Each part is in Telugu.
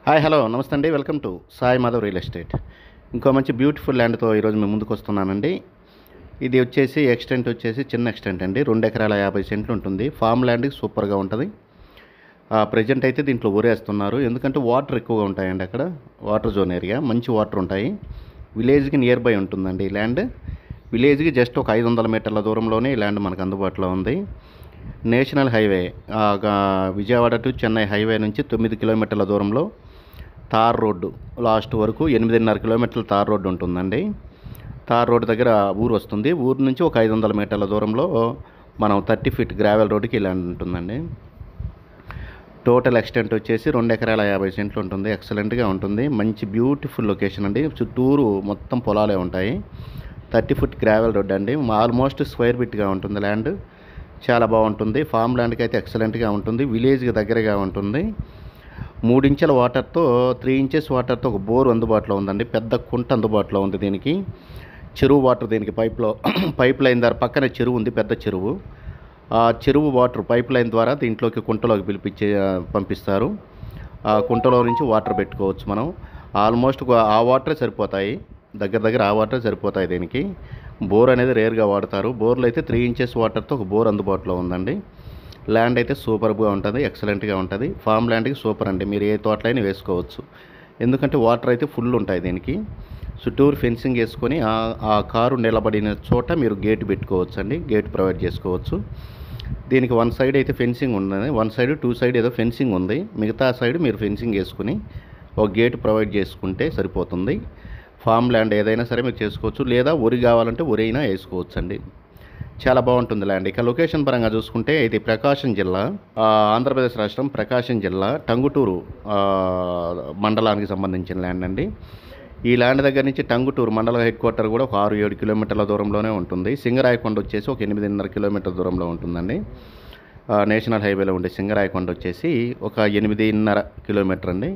హాయ్ హలో నమస్తే అండి. Welcome to Sai Madhav real estate. ఇంకో మంచి బ్యూటిఫుల్ ల్యాండ్తో ఈరోజు మేము ముందుకు వస్తున్నానండి. ఇది వచ్చేసి ఎక్స్టెంట్ వచ్చేసి చిన్న ఎక్స్టెంట్ అండి. 2 ఎకరాల 50 సెంట్లు ఉంటుంది. ఫామ్ ల్యాండ్కి సూపర్గా ఉంటుంది. ప్రజెంట్ అయితే దీంట్లో ఊరేస్తున్నారు, ఎందుకంటే వాటర్ ఎక్కువగా ఉంటాయండి. అక్కడ వాటర్ జోన్ ఏరియా, మంచి వాటర్ ఉంటాయి. విలేజ్కి నియర్ బై ఉంటుందండి ఈ ల్యాండ్. విలేజ్కి జస్ట్ ఒక 500 మీటర్ల దూరంలోనే ఈ ల్యాండ్ మనకు అందుబాటులో ఉంది. National highway Vijayawada to Chennai highway నుంచి 9 కిలోమీటర్ల దూరంలో తార్ రోడ్డు లాస్ట్ వరకు 8.5 కిలోమీటర్ల తార్ రోడ్డు ఉంటుందండి. తార్ రోడ్డు దగ్గర ఊరు వస్తుంది. ఊరు నుంచి ఒక 500 మీటర్ల దూరంలో మనం 30 ఫీట్ గ్రావెల్ రోడ్డుకి ల్యాండ్ ఉంటుందండి. టోటల్ ఎక్స్టెంట్ వచ్చేసి 2 ఎకరాల 50 సెంట్లు ఉంటుంది. ఎక్సలెంట్గా ఉంటుంది. మంచి బ్యూటిఫుల్ లొకేషన్ అండి. చుట్టూరు మొత్తం పొలాలే ఉంటాయి. 30 ఫీట్ గ్రావెల్ రోడ్ అండి. ఆల్మోస్ట్ స్క్వేర్ ఫీట్గా ఉంటుంది ల్యాండ్. చాలా బాగుంటుంది. ఫామ్ ల్యాండ్కి అయితే ఎక్సలెంట్గా ఉంటుంది. విలేజ్కి దగ్గరగా ఉంటుంది. 3 ఇంచుల వాటర్తో 3 ఇంచెస్ వాటర్తో ఒక బోర్ అందుబాటులో ఉందండి. పెద్ద కుంట అందుబాటులో ఉంది దీనికి. చెరువు వాటర్ దీనికి పైప్ లైన్ ద్వారా పక్కనే చెరువు ఉంది, పెద్ద చెరువు. ఆ చెరువు వాటర్ పైప్ లైన్ ద్వారా దీంట్లోకి కుంటలోకి పంపిస్తారు. ఆ కుంటలో నుంచి వాటర్ పెట్టుకోవచ్చు మనం. ఆల్మోస్ట్ ఆ వాటరే సరిపోతాయి, దగ్గర ఆ వాటరే సరిపోతాయి దీనికి. బోర్ అనేది రేర్గా వాడతారు. బోర్లో అయితే 3 ఇంచెస్ వాటర్తో ఒక బోర్ అందుబాటులో ఉందండి. ల్యాండ్ అయితే సూపర్గా ఉంటుంది, ఎక్సలెంట్గా ఉంటుంది. ఫామ్ ల్యాండ్కి సూపర్ అండి. మీరు ఏ తోటలైనా వేసుకోవచ్చు, ఎందుకంటే వాటర్ అయితే ఫుల్ ఉంటాయి దీనికి. చుట్టూరు ఫెన్సింగ్ వేసుకొని ఆ కారు నిలబడిన చోట మీరు గేట్ పెట్టుకోవచ్చు అండి. గేట్ ప్రొవైడ్ చేసుకోవచ్చు. దీనికి 1 సైడ్ అయితే ఫెన్సింగ్ ఉంది, 1 సైడ్ 2 సైడ్ ఏదో ఫెన్సింగ్ ఉంది. మిగతా సైడ్ మీరు ఫెన్సింగ్ వేసుకుని ఒక గేట్ ప్రొవైడ్ చేసుకుంటే సరిపోతుంది. ఫామ్ ల్యాండ్ ఏదైనా సరే మీరు చేసుకోవచ్చు, లేదా వరి కావాలంటే వరి అయినా వేసుకోవచ్చు అండి. చాలా బాగుంటుంది ల్యాండ్. ఇక లొకేషన్ పరంగా చూసుకుంటే ఇది ప్రకాశం జిల్లా, ఆంధ్రప్రదేశ్ రాష్ట్రం, ప్రకాశం జిల్లా టంగుటూరు మండలానికి సంబంధించిన ల్యాండ్ అండి. ఈ ల్యాండ్ దగ్గర నుంచి టంగుటూరు మండల హెడ్ క్వార్టర్ కూడా ఒక 6-7 కిలోమీటర్ల దూరంలోనే ఉంటుంది. సింగరాయకొండ వచ్చేసి ఒక 8.5 కిలోమీటర్ల దూరంలో ఉంటుందండి. నేషనల్ హైవేలో ఉండే సింగరాయకొండ వచ్చేసి ఒక 8.5 కిలోమీటర్ అండి.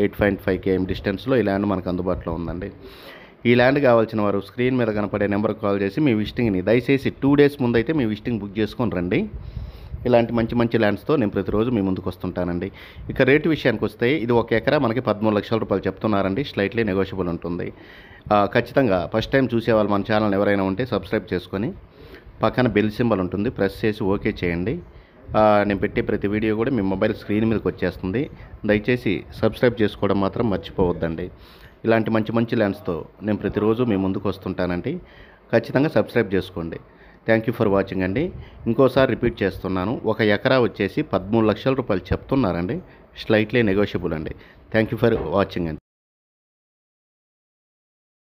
8.5 km డిస్టెన్స్లో ఈ ల్యాండ్ మనకు అందుబాటులో ఉందండి. ఈ ల్యాండ్ కావాల్సిన వారు స్క్రీన్ మీద కనపడే నెంబర్కి కాల్ చేసి మీ విజిటింగ్ని దయచేసి 2 డేస్ ముందైతే మీ విజిటింగ్ బుక్ చేసుకొని రండి. ఇలాంటి మంచి ల్యాండ్స్తో నేను ప్రతిరోజు మీ ముందుకు వస్తుంటానండి. ఇక రేటు విషయానికి వస్తే ఇది 1 ఎకరా మనకి 13 లక్షల రూపాయలు చెప్తున్నారండి. స్లైట్లీ నెగోషియబుల్ ఉంటుంది. ఖచ్చితంగా ఫస్ట్ టైం చూసేవాళ్ళు మన ఛానల్ ఎవరైనా ఉంటే సబ్స్క్రైబ్ చేసుకొని పక్కన బెల్ సింబల్ ఉంటుంది, ప్రెస్ చేసి ఓకే చేయండి. నేను పెట్టే ప్రతి వీడియో కూడా మీ మొబైల్ స్క్రీన్ మీదకి వచ్చేస్తుంది. దయచేసి సబ్స్క్రైబ్ చేసుకోవడం మాత్రం మర్చిపోవద్దండి. ఇలాంటి మంచి ల్యాండ్స్తో నేను ప్రతిరోజు మీ ముందుకు వస్తుంటానండి. ఖచ్చితంగా సబ్స్క్రైబ్ చేసుకోండి. థ్యాంక్ యూ ఫర్ వాచింగ్ అండి. ఇంకోసారి రిపీట్ చేస్తున్నాను, 1 ఎకరా వచ్చేసి 13 లక్షల రూపాయలు చెప్తున్నారండి. స్లైట్లీ నెగోషియబుల్ అండి. థ్యాంక్ యూ ఫర్ వాచింగ్ అండి.